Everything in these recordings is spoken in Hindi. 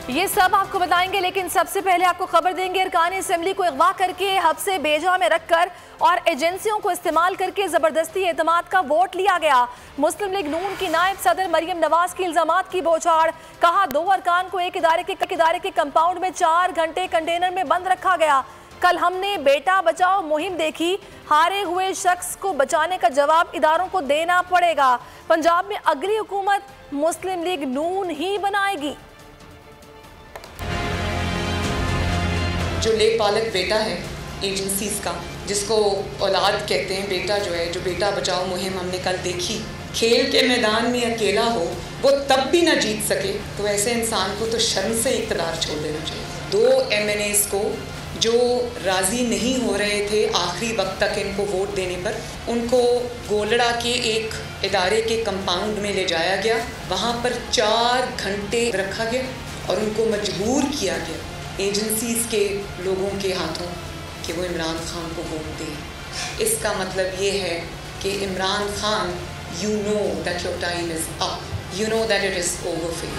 ये सब आपको बताएंगे, लेकिन सबसे पहले आपको खबर देंगे अरकान असेंबली को अगवा करके हब्से बेजा में रखकर और एजेंसियों को इस्तेमाल करके जबरदस्ती एतमाद का वोट लिया गया। मुस्लिम लीग नून की नायब सदर मरियम नवाज की इल्जामात की बौछार। कहा 2 अरकान को एक इदारे के कंपाउंड में 4 घंटे कंटेनर में बंद रखा गया। कल हमने बेटा बचाओ मुहिम देखी, हारे हुए शख्स को बचाने का जवाब इदारों को देना पड़ेगा। पंजाब में अगली हुकूमत मुस्लिम लीग नून ही बनाएगी। जो लेख पालक बेटा है एजेंसीज का, जिसको औलाद कहते हैं, बेटा जो है, जो बेटा बचाओ मुहिम हमने कल देखी, खेल के मैदान में अकेला हो वो तब भी ना जीत सके, तो ऐसे इंसान को तो शर्म से इक़्तिदार छोड़ देना चाहिए। 2 MNAs को जो राज़ी नहीं हो रहे थे आखिरी वक्त तक इनको वोट देने पर, उनको गोलड़ा के एक इदारे के कंपाउंड में ले जाया गया, वहाँ पर 4 घंटे रखा गया और उनको मजबूर किया गया एजेंसीज के लोगों के हाथों कि वो इमरान खान को वोट दें। इसका मतलब ये है कि Imran Khan, you know that your time is up, you know that it is over for you.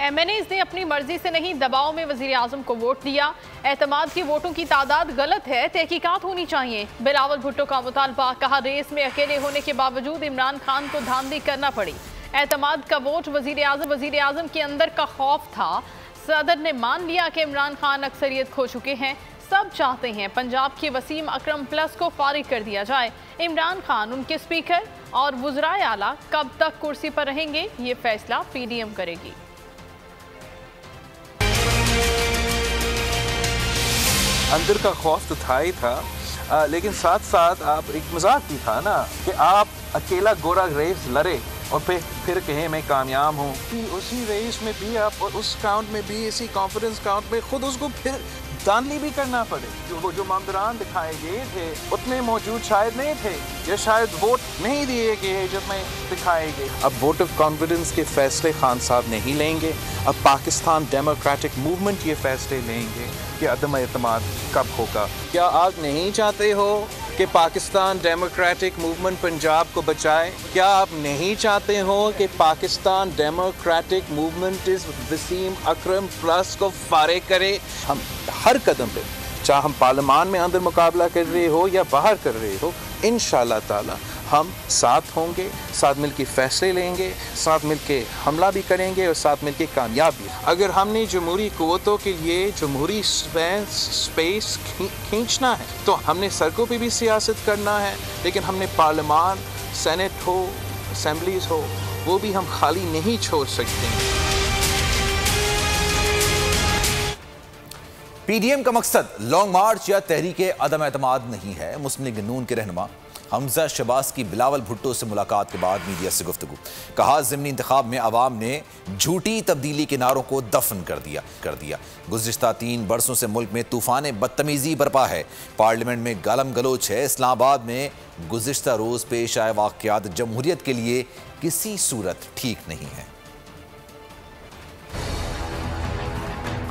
MNAs ने अपनी मर्जी से नहीं, दबाव में वजीर आजम को वोट दिया। एतमाद की वोटों की तादाद गलत है, तहकीकात होनी चाहिए। बिलावल भुट्टो का मुतालबा। कहा रेस में अकेले होने के बावजूद इमरान खान को धांधली करना पड़ी। एतमाद का वोट वजीर आजम के अंदर का खौफ था। सदर ने मान लिया कि इमरान खान अक्सरियत खो चुके हैं। सब चाहते हैं पंजाब के वसीम अकरम प्लस को फारिग कर दिया जाए। इमरान खान, उनके स्पीकर और वज़राए आला कब तक कुर्सी पर रहेंगे, ये फैसला PDM करेगी। अंदर का खौफ तो था ही था, लेकिन साथ साथ आप एक मजाक भी था ना कि आप अकेला गोरा रेस लड़े और फिर कहे मैं कामयाब हूँ। उसी रेस में भी आप और उस काउंट में भी, इसी कॉन्फ्रेंस काउंट में खुद उसको फिर दानली भी करना पड़े। जो मामदरान दिखाए गए थे उतने मौजूद शायद नहीं थे, या शायद वोट नहीं दिए गए जितने दिखाए गए। अब वोट ऑफ कॉन्फिडेंस के फैसले खान साहब नहीं लेंगे, अब पाकिस्तान डेमोक्रेटिक मूवमेंट ये फैसले लेंगे कि अदम एतमाद कब होगा। क्या आप नहीं चाहते हो कि पाकिस्तान डेमोक्रेटिक मूवमेंट पंजाब को बचाए? क्या आप नहीं चाहते हो कि पाकिस्तान डेमोक्रेटिक मूवमेंट इस वसीम अकरम प्लस को फारिग करे? हम हर कदम पे, चाहे हम पार्लियामान में अंदर मुकाबला कर रहे हो या बाहर कर रहे हो, इंशाअल्लाह ताला हम साथ होंगे, साथ मिलके फैसले लेंगे, साथ मिलके हमला भी करेंगे और साथ मिलके कामयाब भी। अगर हमने जमहूरी क़ुव्वतों के लिए जमहूरी स्पेस खींचना है तो हमने सड़कों पे भी सियासत करना है, लेकिन हमने पार्लियामान, सेनेट हो, असेंबलीज हो, वो भी हम खाली नहीं छोड़ सकते। PDM का मकसद लॉन्ग मार्च या तहरीके अदम एतमाद नहीं है। मुस्लिम लीग नून के रहनुमा हमजा शहबाज की बिलावल भुट्टो से मुलाकात के बाद मीडिया से गुफ्तगू। कहा ज़िमनी इंतखाब में अवाम ने झूठी तब्दीली के नारों को दफन कर दिया। गुज़िश्ता 3 बरसों से मुल्क में तूफान बदतमीज़ी बरपा है। पार्लियामेंट में गालम गलोच है। इस्लामाबाद में गुज़िश्ता रोज़ पेश आए वाक़यात जमहूरियत के लिए किसी सूरत ठीक नहीं है।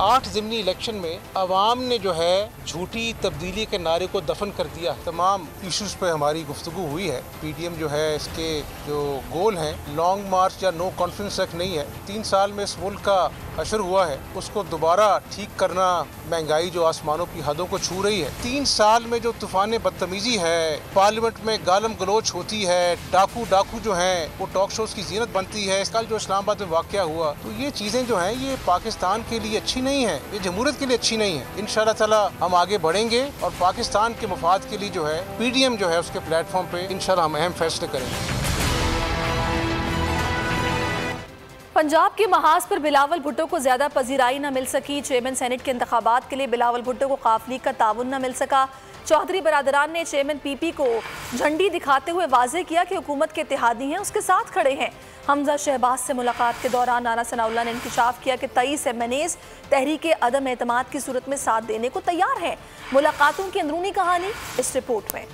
8 ज़िमनी इलेक्शन में अवाम ने जो है झूठी तब्दीली के नारे को दफन कर दिया। तमाम इश्यूज़ पे हमारी गुफ्तगू हुई है। PDM जो है इसके जो गोल हैं, लॉन्ग मार्च या नो कॉन्फ्रेंस तक नहीं है। 3 साल में इस मुल्क का अशर हुआ है, उसको दोबारा ठीक करना, महंगाई जो आसमानों की हदों को छू रही है। 3 साल में जो तूफान बदतमीजी है, पार्लियामेंट में गालम गलोच होती है, डाकू जो हैं वो टॉक शोज की जीनत बनती है। इसका जो इस्लामाबाद में वाक़या हुआ, तो ये चीज़ें जो हैं ये पाकिस्तान के लिए अच्छी नहीं है, ये जमहूरियत के लिए अच्छी नहीं है। इंशाअल्लाह ताला हम आगे बढ़ेंगे और पाकिस्तान के मफाद के लिए जो है PDM जो है उसके प्लेटफॉर्म पे इंशाअल्लाह हम अहम फैसले करेंगे। पंजाब के महाज पर बिलावल भुट्टो को ज्यादा पजीराई न मिल सकी। चेयरमैन सेनेट के इंतखाबात के लिए बिलावल भुट्टो को काफ लीग का ताउन न मिल सका। चौधरी बरादरान ने चेयरमैन PP को झंडी दिखाते हुए वाजे किया कि हुकूमत के इत्तेहादी हैं, उसके साथ खड़े हैं। हमजा शहबाज से मुलाकात के दौरान नाना सनाउल्लाह ने इंकशाफ किया कि 23 MNAs तहरीके अदम एतमाद की सूरत में साथ देने को तैयार हैं। मुलाकातों की अंदरूनी कहानी इस रिपोर्ट में।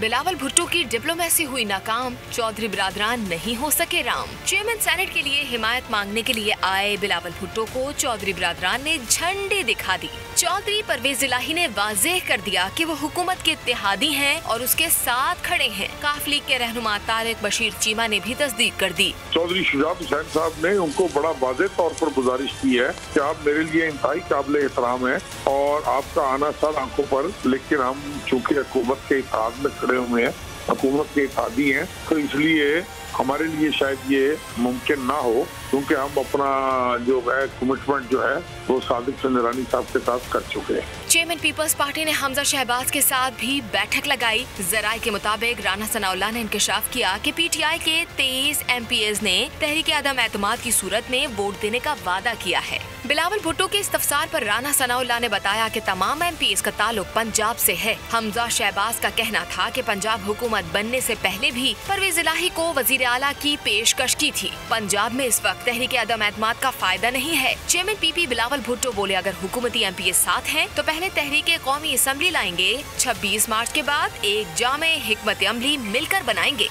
बिलावल भुट्टो की डिप्लोमेसी हुई नाकाम, चौधरी बिरादरान नहीं हो सके राम। चेयरमैन सेनेट के लिए हिमायत मांगने के लिए आए बिलावल भुट्टो को चौधरी बिरादरान ने झंडे दिखा दी। चौधरी परवेज इलाही ने वाज़ेह कर दिया कि वो हुकूमत के इत्तेहादी हैं और उसके साथ खड़े हैं। काफ लीग के रहनुमा तारिक बशीर चीमा ने भी तस्दीक कर दी। चौधरी शुजात हुसैन साहब ने उनको बड़ा वाज़ेह तौर पर गुजारिश की है कि आप मेरे लिए इंतहाई काबिल एहतराम है और आपका आना सर आंखों पर, लेकिन हम चूँकि हुकूमत के इत्तेहाद में खड़े हुए हैं, हुकूमत के इत्तेहादी हैं, तो इसलिए हमारे लिए शायद ये मुमकिन ना हो, क्योंकि हम अपना जो है कमिटमेंट जो है वो सादिक चंद्रानी साहब के साथ कर चुके हैं। चेयरमैन पीपल्स पार्टी ने हमजा शहबाज के साथ भी बैठक लगाई। जराये के मुताबिक राना सनाउल्लाह ने इंकशाफ किया कि पीटीआई के 23 MPs ने तहरीके अदम एतमाद की सूरत में वोट देने का वादा किया है। बिलावल भुट्टो के इस्तफसार पर राना सनाउल्लाह ने बताया कि तमाम MPs का ताल्लुक पंजाब से है। हमजा शहबाज का कहना था कि पंजाब हुकूमत बनने से पहले भी परवेज इलाही को वजीर आला की पेशकश की थी। पंजाब में इस वक्त तहरीके अदम एतमाद का फायदा नहीं है। चेयरमैन पीपी बिलावल भुट्टो बोले, अगर हुकूमती MPs साथ हैं तो पहले तहरीके कौमी असम्बली लाएंगे, 26 मार्च के बाद एक जामे हिकमत अमली मिलकर बनाएंगे।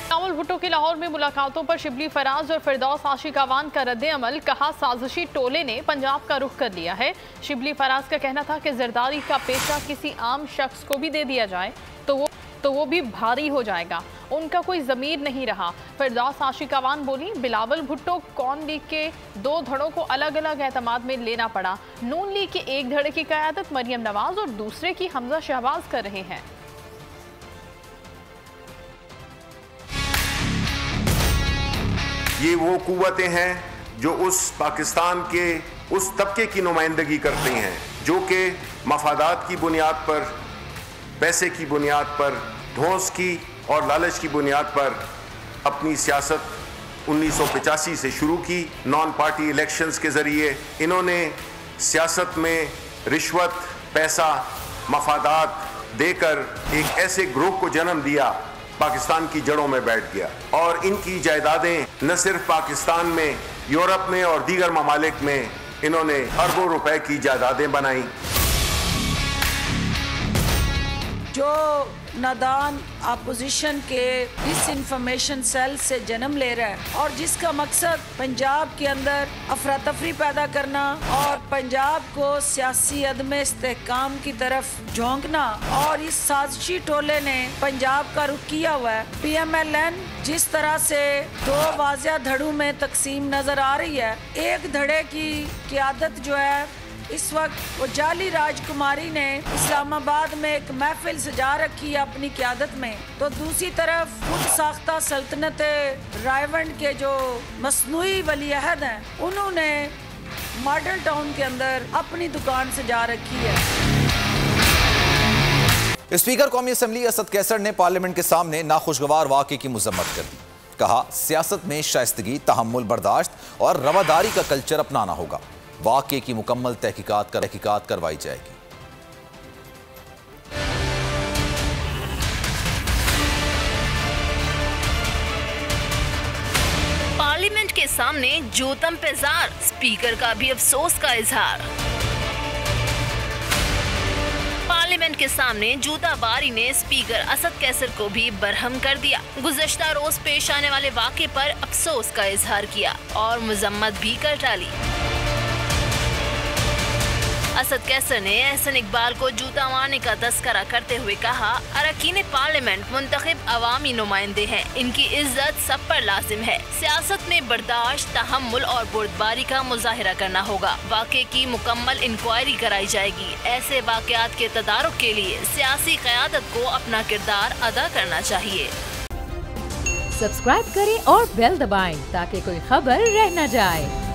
बिलावल भुट्टो की लाहौर में मुलाकातों पर शिबली फराज और फिरदौस आशिक अवान का रद्द अमल, कहा साजिशी टोले ने पंजाब का रुख कर लिया है। शिबली फराज का कहना था कि जरदारी का पेशा किसी आम शख्स को भी दे दिया जाए तो वो भी भारी हो जाएगा, उनका कोई ज़मीर नहीं रहा। फिरदौस आशिक अवान बोली, बिलावल भुट्टो कौन लीग के 2 धड़ों को अलग अलग एतमाद में लेना पड़ा। नून लीग के एक धड़े की क़यादत मरियम नवाज और दूसरे की हमजा शहबाज कर रहे हैं। ये वो कुव्वतें हैं जो उस पाकिस्तान के उस तबके की नुमाइंदगी करती हैं जो कि मफादात की बुनियाद पर, पैसे की बुनियाद पर, धौंस की और लालच की बुनियाद पर अपनी सियासत 1985 से शुरू की। नॉन पार्टी इलेक्शंस के ज़रिए इन्होंने सियासत में रिश्वत, पैसा, मफादात देकर एक ऐसे ग्रुप को जन्म दिया, पाकिस्तान की जड़ों में बैठ गया और इनकी जायदादें न सिर्फ पाकिस्तान में, यूरोप में और दीगर ममालिक में इन्होंने अरबों रुपए की जायदादें बनाई। जो नादान अपोजिशन के डिसइंफॉर्मेशन सेल से जन्म ले रहा है और जिसका मकसद पंजाब के अंदर अफरा तफरी पैदा करना और पंजाब को सियासी अदम इस्तेहकाम की तरफ झोंकना, और इस साजिशी टोले ने पंजाब का रुख किया हुआ है। PMLN जिस तरह से 2 वाज़िया धड़ों में तकसीम नजर आ रही है, एक धड़े की क़यादत जो है इस वक्त वो जाली राजकुमारी ने इस्लामाबाद में एक महफिल सजा रखी है अपनी क़यादत में, तो दूसरी तरफ खुद साख्ता सल्तनत रायवंड के जो मसनूई वली अहद हैं उन्होंने मॉडल टाउन के अंदर अपनी दुकान सजा रखी है। स्पीकर कौमी असम्बली असद कैसर ने पार्लियामेंट के सामने नाखुशगवार वाक़े की मजम्मत कर दी। कहा, सियासत में शाइस्तगी, तहम्मुल, बर्दाश्त और रवादारी का कल्चर अपनाना होगा। वाक़े की मुकम्मल तहकीकात करवाई जाएगी। पार्लियामेंट के सामने जोतम पे जार, स्पीकर का भी अफसोस का इजहार। पार्लियामेंट के सामने जूताबारी ने स्पीकर असद कैसर को भी बरहम कर दिया। गुज़श्ता रोज पेश आने वाले वाक़े पर अफसोस का इजहार किया और मजम्मत भी कर डाली। असद कैसर ने एहसन इकबाल को जूता मारने का तस्करा करते हुए कहा, अरकान पार्लियामेंट मुंतखब अवामी नुमाइंदे हैं, इनकी इज्जत सब पर लाजिम है। सियासत में बर्दाश्त, तहम्मुल और बुर्दबारी का मुजाहिरा करना होगा। वाक़े की मुकम्मल इंक्वायरी कराई जाएगी। ऐसे वाक़यात के तदारुक के लिए सियासी क़यादत को अपना किरदार अदा करना चाहिए। सब्सक्राइब करें और बेल दबाएं ताकि कोई खबर रह न जाए।